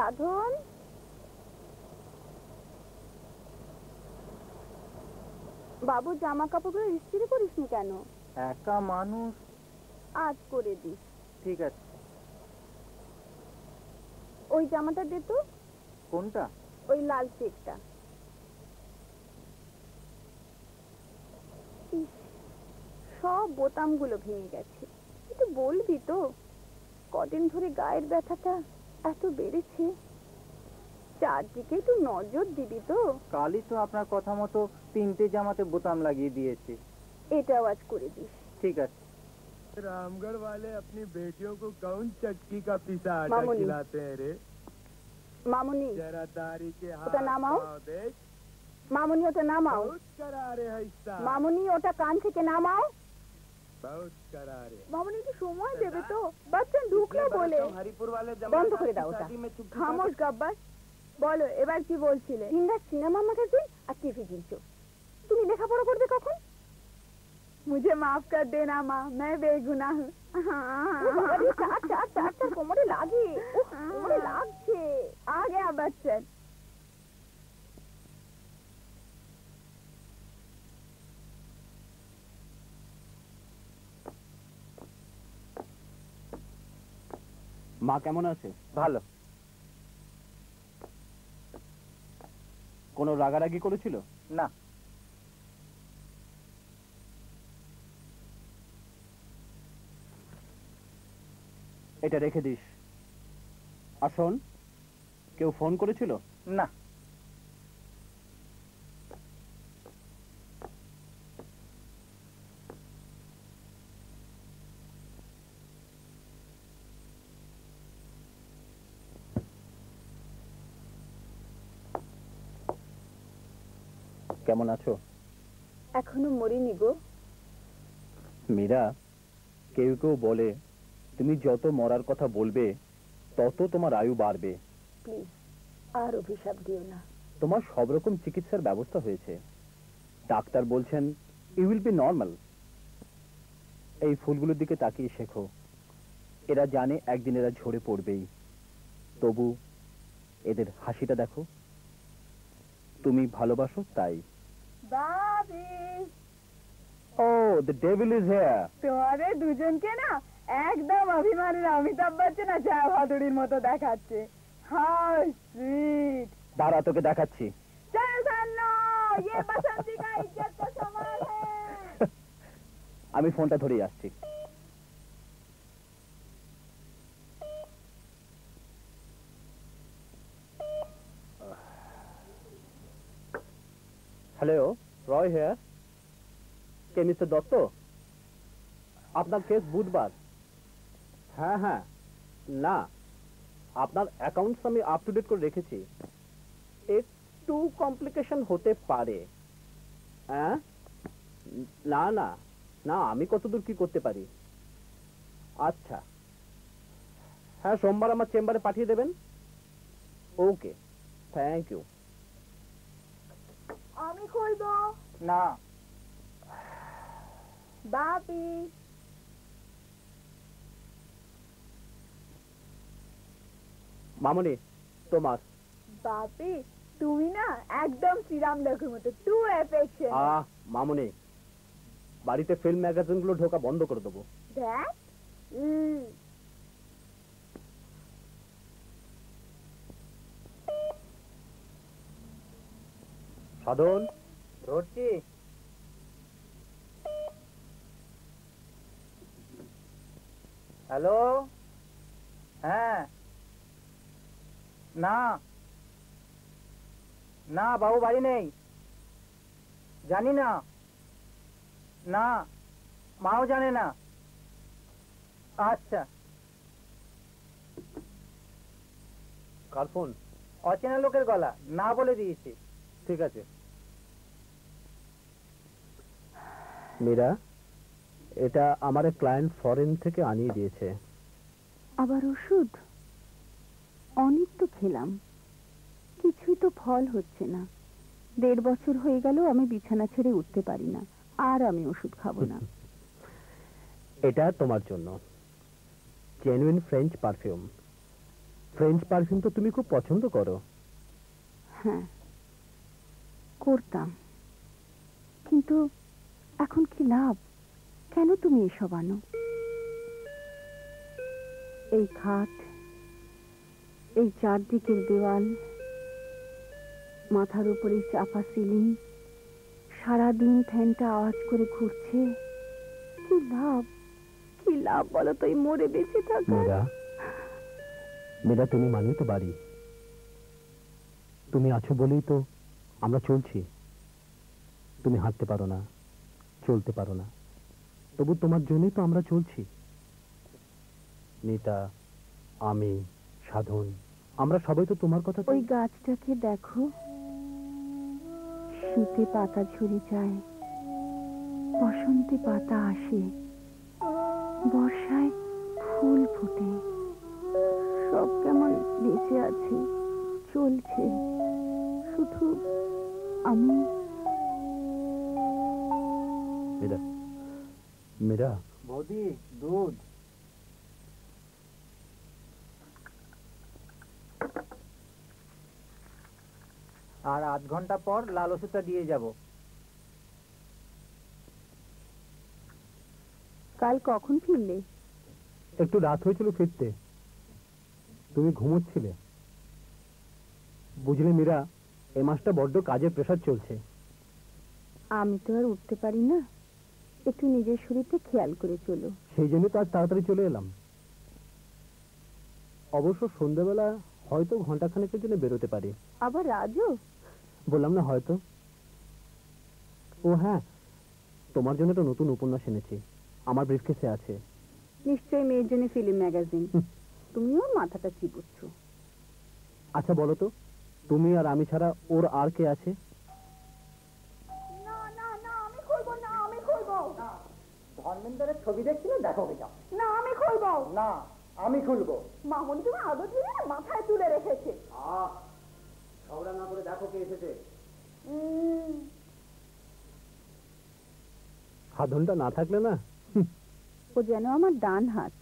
সাধন, বাবু জামা কাপড়গুলো ইস্ত্রি করিসনি কেন? একা মানুষ। আজ করে দিস। ঠিক আছে। ওই জামাটা দে তো। কোনটা? ওই লাল চেকটা। সব বোতামগুলো ভেঙে গেছে। একটু বলবি তো, কদিন ধরে গায়ের ব্যথাটা এত বেড়েছে, চারদিকে একটু নজর দিবি তো। কালই তো আপনার কথা মতো 3টে জামাতে বোতাম লাগিয়ে দিয়েছি। এটাও আজ করে দিস। ঠিক আছে। रामगढ़ वाले अपनी बेटियों को कौन चक्की का पिसा आटा खिलाते हैं रे? मामुनी, जरा दारी के हाथ ওটা নামাও। देख, মামুনি ওটা নামাও। बहुत करारे है इसका। মামুনি ওটা কান থেকে নামাও। बहुत करारे। মামুনি একটু সময় দেবে তো, বাচ্চা ঢুকলো বলে। হরিপুর वाले বন্ধ করে দাও ওটা। খামোশ গাব্বার। বলো এবার কি বলছিলে? দিনরাত সিনেমা ম্যাগাজিন আর টিভি কিনছো, তুমি লেখাপড়া করবে কখন? मुझे माफ कर देना माँ, मैं बेगुनाह हूँ। কোমরে লাগে, কোমরে লাগছে। आ गया बच्चन। মা কেমন আছে? ভালো। কোনো রাগারাগি করেছিল? না। এটা রেখে দিস। আর শোন, কেউ ফোন করেছিল? না। কেমন আছো? এখনো মরিনি গো। মীরা, কেউ কেউ বলে তুমি যত মরার কথা বলবে তত তোমার আয়ু বাড়বে। প্লিজ আর অভিশাপ দিও না। তোমার সব রকম চিকিৎসার ব্যবস্থা হয়েছে, ডাক্তার বলছেন ইউ উইল বি নর্মাল। এই ফুলগুলোর দিকে তাকিয়ে শেখো, এরা জানে একদিন এরা ঝরে পড়বেই, তবু এদের হাসিটা দেখো। তুমি ভালোবাসো তাই। বাবি, ও দ্য ডেভিল ইজ হিয়ার। তোমাদের দুজনকে না একদম অভিমানের অমিতাভ বচ্চন আর জয়া ভাদুড়ির মতো দেখাচ্ছে। How sweet. দাঁড়া, তোকে দেখাচ্ছি। চল সান্নো, ये बसंती का इज्जत का सवाल है। আমি ফোনটা ধরেই আসছি। হ্যালো, রয় হেয়ার। কে মিস্টার দত্ত? আপনার কেস বুধবার। হ্যাঁ হ্যাঁ, না আপনার অ্যাকাউন্টস আমি আপ টু ডেট করে রেখেছি। একটু কমপ্লিকেশন হতে পারে। হ্যাঁ, না না না, আমি কতদূর কি করতে পারি। আচ্ছা হ্যাঁ, সোমবার আমার চেম্বারে পাঠিয়ে দেবেন। ওকে, থ্যাংক ইউ। আমি খুলবো। না। বাপি, মামনি তোমার। বাপি তুমি না একদম শ্রীরাম লঘুর মতো, টু এফেকশন। মামনি, বাড়িতে ফিল্ম ম্যাগাজিন গুলো ঢোকা বন্ধ করে দেবো। দেখ, সাধন, ধরছি। হ্যালো। হ্যাঁ। না না, বাবু বাড়ি নেই। জানি না। না, মাও জানে না। আচ্ছা। কার ফোন? অচেনা লোকের গলা, না বলে দিয়েছি। ঠিক আছে। মীরা, এটা আমার এক ক্লায়েন্ট ফরেন থেকে আনিয়ে দিয়েছে। আবার ওষুধ? অনেক তো খেলাম, কিছুই তো ফল হচ্ছে না। 1.5 বছর হয়ে গেল আমি বিছানা ছেড়ে উঠতে পারি না। আর আমি ওষুধ খাবো না। এটা তোমার জন্য, genuine French perfume. French perfume তো তুমি খুব পছন্দ করো। হ্যাঁ, করতাম, কিন্তু এখন কি লাভ? কেন তুমি এসব আনো? এই খাট, এই চারদিকের দেওয়াল, মাথার উপরে চাপা সিলিং, সারাদিন ফ্যানটা আওয়াজ করে ঘুরছে। কি লাভ? কি লাভ বলো তো এই মরে বেঁচে থাকার? মেয়েরা, মেয়েরা, তুমি মানেই তো বাড়ি। তুমি আছো বলেই তো আমরা চলছি। তুমি হাঁটতে পারো না, চলতে পারো না, তবু তোমার জন্যই তো আমরা চলছি। মিতা, আমি, সাধন, আমরা সবাই তো তোমার কথা। ওই গাছটাকে দেখো, শীতে পাতা ঝরে যায়, বসন্তে পাতা আসে, বর্ষায় ফুল ফোটে, সব কেমন বেঁচে আছে, চলছে। শুধু আমি। মেয়েরা, মেয়েরা, বৌদি, দুধ। আর আধ ঘন্টা পর লাল ওষুধটা দিয়ে যাব। কাল কখন ফিরলে? একটু রাত হয়েছিল ফিরতে, তুমি ঘুমোচ্ছিলে। বুঝলে মীরা, এই মাসটা বড্ড কাজের প্রেসার চলছে। আমি তো আর উঠতে পারি না, একটু নিজের শরীরটা খেয়াল করে চলো। সেই জন্য তো আজ তাড়াতাড়ি চলে এলাম। অবশ্য সন্ধ্যাবেলা হয়তো ঘন্টাখানেকের জন্য বেরোতে পারি। আবার রাজু? বললাম না হয়তো। ও হ্যাঁ, তোমার জন্য একটা নতুন উপন্যাস এনেছি, আমার ব্রিফকেসে আছে। নিশ্চয়ই মেয়ের জন্য ফিল্ম ম্যাগাজিন। হুম। তুমিও মাথাটা চিবুচ্ছ। আচ্ছা বলো তো, তুমি আর আমি ছাড়া ওর আর কে আছে? না না না, আমি খুলবো না, আমি খুলবো ধর্মেন্দ্রের ছবি দেখছিলে, দেখো কিনা। না, আমি খুলবো না, আমি খুলবো। মামনি তুমি আদর দিলে না, মাথায় তুলে রেখেছে। ঝগড়া না করে দেখো কে এসেছে। সাধনটা না থাকলে না, ও যেন আমার ডান হাত।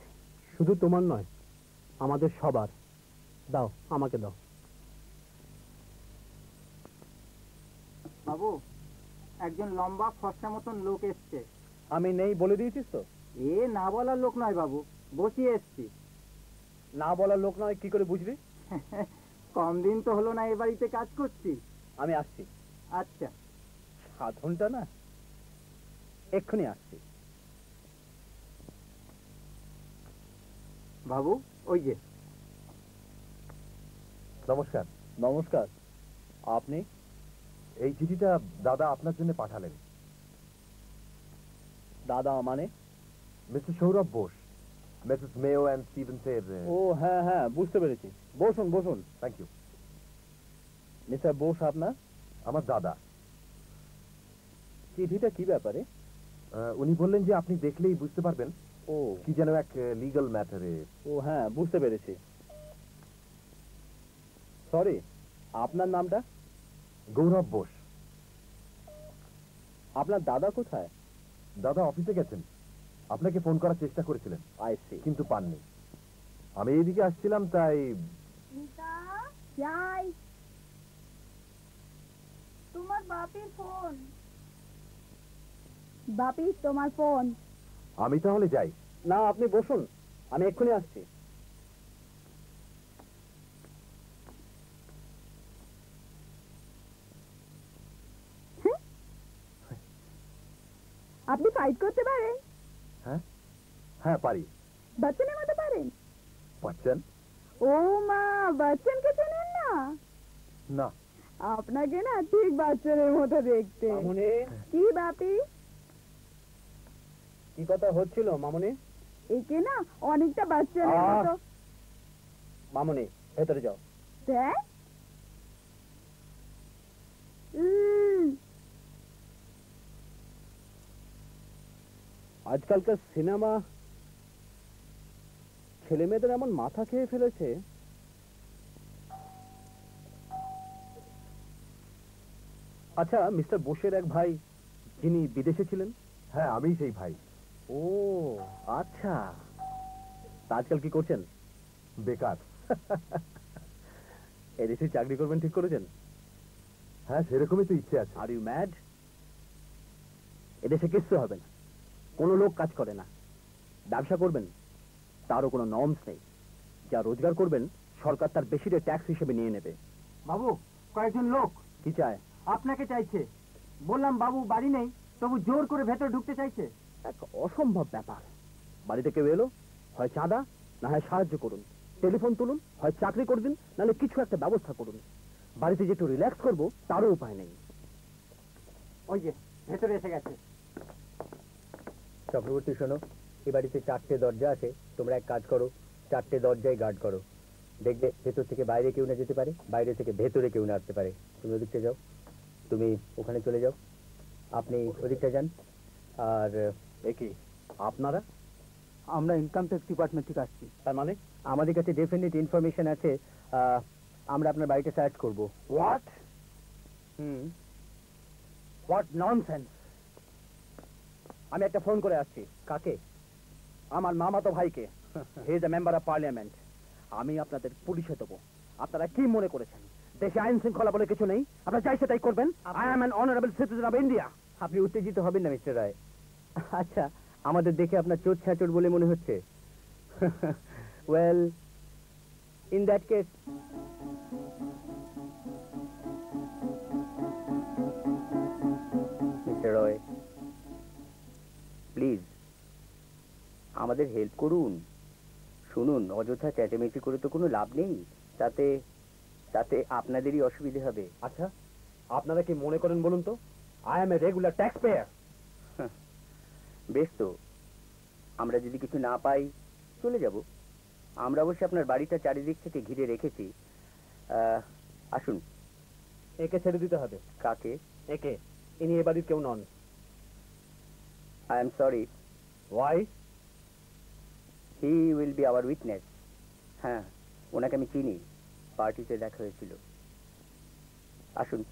শুধু তোমার নয়, আমাদের সবার। দাও, আমাকে দাও। বাবু, একজন লম্বা ফর্সা মতন লোক এসছে। আমি নেই বলে দিয়েছিস তো? এ না বলার লোক নয় বাবু, বসিয়ে এসছি। না বলার লোক নয় কি করে বুঝলি? কম দিন তো হলো না এ বাড়িতে কাজ করছি। আমি আসছি। আচ্ছা। সাধনটা না, এক্ষুনি আসছি। বাবু, ওই যে। নমস্কার। নমস্কার। আপনি? এই চিঠিটা দাদা আপনার জন্য পাঠালেন। দাদা মানে? মিস্টার সৌরভ বোস, মিসেস মেও অ্যান্ড স্টিভেন্সের। ও হ্যাঁ হ্যাঁ, বুঝতে পেরেছি। বসুন বসুন। Thank you. মিস্টার বোস আপনার? আমার দাদা। চিঠিটা কি ব্যাপারে? উনি বললেন যে আপনি দেখলেই বুঝতে পারবেন। ও কি যেন এক লিগ্যাল ম্যাটারে। ও হ্যাঁ, বুঝতে পেরেছি। সরি, আপনার নামটা? গৌরব বোস। আপনার দাদা কোথায়? দাদা অফিসে গেছেন, আপনাকে ফোন করার চেষ্টা করেছিলেন, আই সি। কিন্তু পাননি। আমি এইদিকে আসছিলাম, তাই। যাই, তোমার বাপির ফোন। বাপি, তোমার ফোন। আমি তাহলে যাই। না, আপনি বসুন, আমি এক্ষুনি আসছি। আপনি ফাইট করতে পারেন? হ্যাঁ হ্যাঁ, পারি। বচ্চনের মতো পারেন? বচ্চন? ও মা, বচ্চনকে চেনেন না? না। আপনাকে না ঠিক বচ্চনের মতো দেখতে। মামুনি, কি বাপি? কি কথা হচ্ছিল মামুনি? একে না অনেকটা বচ্চনের আহ! মতো। মামুনি, ভেতরে যাও। দেখ। আজকালকার সিনেমা ছেলে মেয়েদের এমন মাথা খেয়ে ফেলেছে। আচ্ছা, মিস্টার বোসের এক ভাই যিনি বিদেশে ছিলেন? হ্যাঁ, আমি সেই ভাই। ও আচ্ছা, তা আজকাল কি করছেন? বেকার। এদেশে চাকরি করবেন ঠিক করেছেন? হ্যাঁ, সেরকমই তো ইচ্ছে আছে। Are you mad? এদেশে কিচ্ছু হবে না, কোনো লোক কাজ করে না। ব্যবসা করবেন, তারও কোনো নর্মস নেই। যা রোজগার করবেন সরকার তার বেশিটা ট্যাক্স হিসেবে নিয়ে নেবে। বাবু, কয়েকজন লোক কি চায়? আপনাকে চাইছে। বললাম বাবু বাড়ি নেই, তবু জোর করে ভেতরে ঢুকতে চাইছে। এক অসম্ভব ব্যাপার। বাড়িতে কেউ এলো, হয় চাঁদা না হয় সাহায্য করুন, টেলিফোন তুলুন, হয় চাকরি করে দিন, নাহলে কিছু একটা ব্যবস্থা করুন। বাড়িতে যে একটু রিল্যাক্স করবো তারও উপায় নেই। ওই যে ভেতরে এসে গেছে। চক্রবর্তী, শোনো, এই বাড়িতে 4টে দরজা আছে। তোমরা এক কাজ করো, 4টে দরজায় গার্ড করো। দেখবে ভেতর থেকে বাইরে কেউ না যেতে পারে, বাইরে থেকে ভেতরে কেউ না আসতে পারে। তুমি ওদিকটা যাও, তুমি ওখানে চলে যাও, আপনি ওদিকটা যান। আর কি আপনারা? আমরা ইনকাম ট্যাক্স ডিপার্টমেন্ট থেকে আসছি। তার মানে? আমাদের কাছে ডেফিনেট ইনফরমেশন আছে, আমরা আপনার বাড়িটা সার্চ করবো। হোয়াট? What nonsense! আমি একটা ফোন করে আসছি। কাকে? আমার মামাতো ভাইকে। He is a member of parliament. আমি আপনাদের পুলিশে দেবো। আপনারা কি মনে করেছেন দেশে আইন শৃঙ্খলা বলে কিছু নেই? আপনারা চাই সেটাই করবেন। I am an honourable citizen of India. আপনি উত্তেজিত হবেন না মিস্টার রায়। আচ্ছা, আমাদের দেখে আপনার চোর ছ্যাচর বলে মনে হচ্ছে। Well, in that case mister Roy, please আমাদের হেল্প করুন। শুনুন, অযথা চেঁচামেচি করে তো কোনো লাভ নেই, তাতে তাতে আপনাদেরই অসুবিধে হবে। আচ্ছা, আপনারা কি মনে করেন বলুন তো? I am a regular tax payer. বেশ, তো আমরা যদি কিছু না পাই চলে যাব। আমরা অবশ্যই আপনার বাড়িটা চারিদিক থেকে ঘিরে রেখেছি। আসুন। একে ছেড়ে দিতে হবে। কাকে? একে। ইনি এ বাড়ির কেউ নন। I am sorry. Why? He will be our witness. হ্যাঁ, ওনাকে আমি চিনি, পার্টিতে দেখা হয়েছিল। আসুন।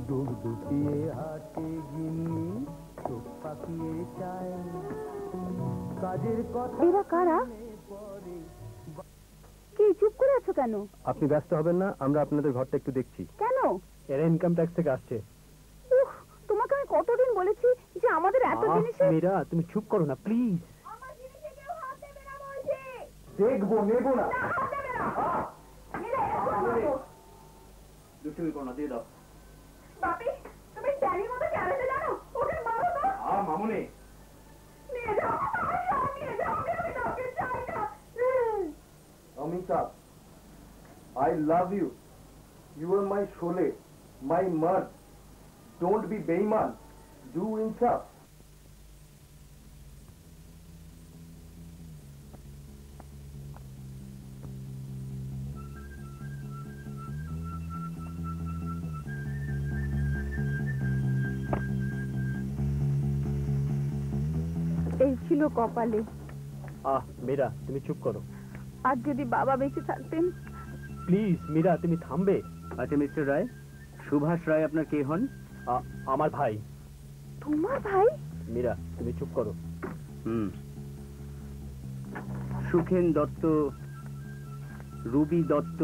দুপদুপিয়ে হাটে গিন্নি, চোখ পাকিয়ে চায়, কাজের কথা এরা কারা? কি চুপ করে আছো কেন? আপনি ব্যস্ত হবেন না, আমরা আপনাদের ঘরটা একটু দেখছি। কেন? এরা ইনকাম ট্যাক্স থেকে আসছে। উফ, তোমাকে আমি কতদিন বলেছি যে আমাদের এত জিনিসে। মীরা, তুমি চুপ করো না প্লিজ। আমার জিনিসে কেউ হাত দেবে না বলছি। দেখবো, নেবো না। হাত দেবে না। মেরে এরকম করো। দুষ্টুমি করো না, দিয়ে দাও। বাপি, তুমি ট্যালির মতো চালাতে জানো? ওকে মারো তো। মামুনি, নিয়ে যাও, আমার সব নিয়ে যাও, আমি কাউকে চাই না। Amita, I love you. You are my shole, my mud. Don't be beiman. Do insaf. এই ছিল কপালে। মীরা তুমি চুপ করো আর যদি বাবা বেঁচে থাকতেন। প্লিজ। মীরা তুমি থামবে? আচ্ছা মিস্টার রায়, সুভাষ রায় আপনার কে হন? আমার ভাই। তোমার ভাই? মীরা তুমি চুপ করো। সুখেন দত্ত, রুবি দত্ত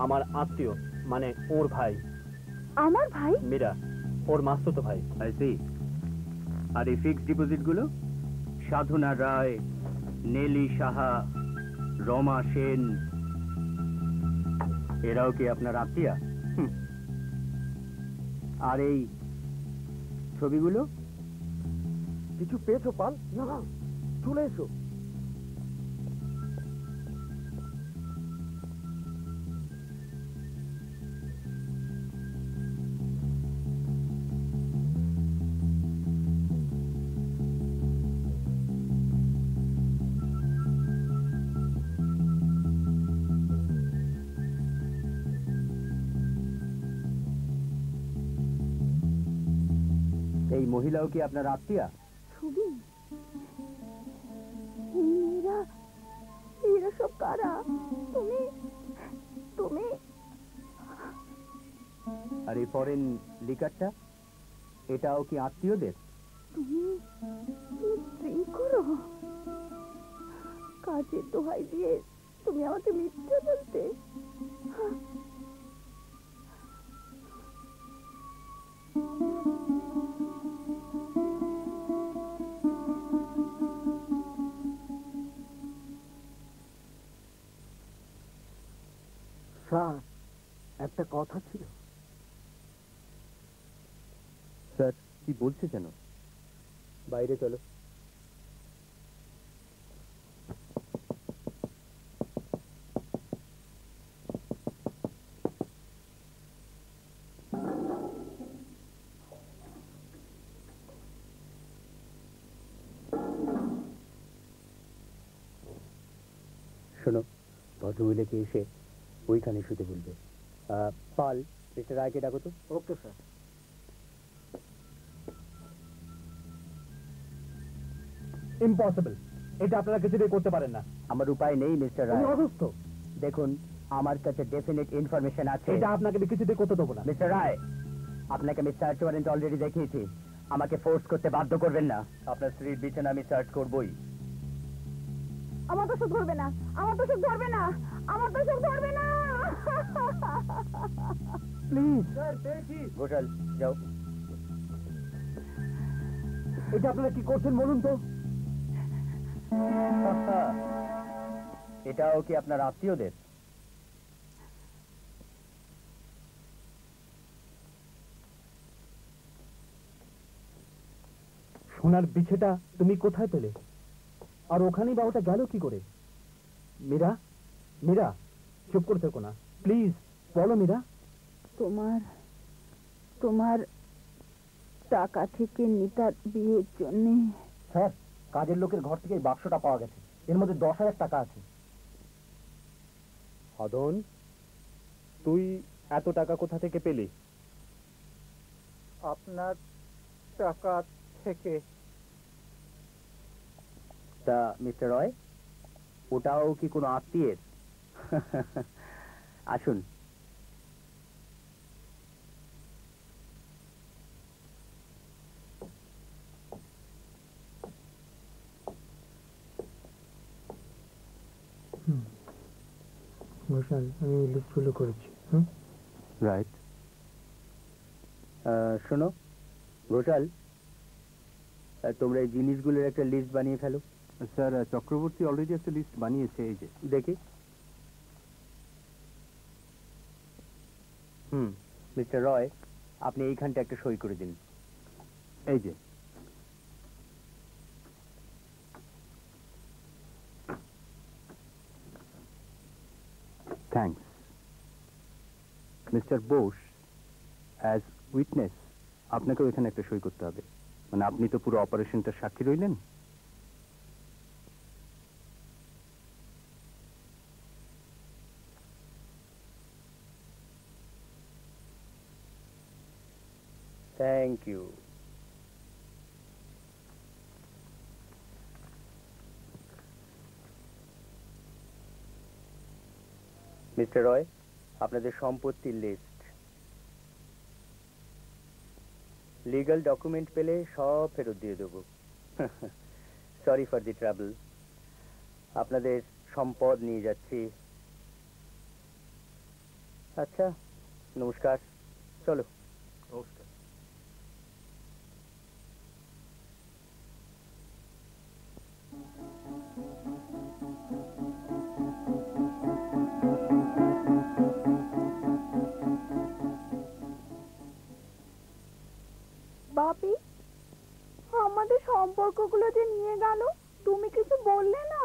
আমার আত্মীয়, মানে ওর ভাই। আমার ভাই? মীরা ওর মাস্তুতো ভাই। I C. আর এই ফিক্সড ডিপোজিট গুলো? সাধনা রায়, নেলি সাহা, রমা সেন, এরাও কি আপনার আত্মীয়া? আর এই ছবিগুলো? কিছু পেয়েছো পাল? না, চলে এসো। এই মহিলাও কি আপনার আত্মীয়া? ছবি? এরা সব কারা? তুমি তুমি ফরেন লিকারটা, এটাও কি আত্মীয়দের? তুমি ড্রিঙ্ক করো? কাজের দোহাই দিয়ে তুমি আমাকে মিথ্যে বলতে? স্যার, একটা কথা ছিল। স্যার কি বলছে যেন? বাইরে চলো। শোনো, ভদ্রমহিলাকে এসে ওইখানে শুতে বলবে। পাল, মিস্টার রায়কে ডাকো তো। Okay sir. ইম্পসিবল, এটা আপনারা কিছুতেই করতে পারেন না। আমার উপায় নেই মিস্টার উনি রায়। অসুস্থ। দেখুন, আমার কাছে ডেফিনেট ইনফরমেশন আছে। এটা আপনাকে আমি কিছুতেই করতে দেবো না। মিস্টার রায়, আপনাকে আমি সার্চ ওয়ারেন্ট অলরেডি দেখিয়েছি। আমাকে ফোর্স করতে বাধ্য করবেন না। আপনার স্ত্রীর বিছানা আমি সার্চ করবই। আমার তো সুখ ধরবে না, আমার তো সুখ ধরবে না, আমার তো সুখ ধরবে না। প্লিজ, ঘোষাল, যাও। এটা আপনারা কি করছেন বলুন তো? এটাও কি আপনার আত্মীয়দের? সোনার বিছেটা তুমি কোথায় পেলে? আর ওখানেই বা ওটা গেল কি করে? মীরা, মীরা, চুপ করে থেকো না প্লিজ, বলো মীরা। তোমার তোমার টাকা থেকে নিতার বিয়ের জন্য। স্যার, কাজের লোকের ঘর থেকে এই বাক্সটা পাওয়া গেছে। এর মধ্যে 10,000 টাকা আছে। হদন, তুই এত টাকা কোথা থেকে পেলি? আপনার টাকা থেকে। তা মিস্টার রয়, ওটাও কি কোনো আত্মীয়ের? আসুন। ঘোষাল, আমি লিস্টগুলো করেছি। রাইট। শোনো ঘোষাল, তোমরা এই জিনিসগুলোর একটা লিস্ট বানিয়ে ফেলো। স্যার, চক্রবর্তী অলরেডি একটা লিস্ট বানিয়েছে, এই যে। দেখি। মিস্টার রয়, আপনি এইখানটা একটা সই করে দিন। এই যে। Thanks mister Bose. As witness আপনাকেও এখানে একটা সই করতে হবে। মানে আপনি তো পুরো অপারেশনটার সাক্ষী রইলেন। Thank you. মিস্টার রয়, আপনাদের সম্পত্তির লিস্ট। লিগ্যাল ডকুমেন্ট পেলে সব ফেরত দিয়ে দেবো। Sorry for the trouble. আপনাদের সম্পদ নিয়ে যাচ্ছি। আচ্ছা, নমস্কার, চলো। নমস্কার। বাপি, আমাদের সম্পর্কগুলো যে নিয়ে গেল, তুমি কিছু বললে না?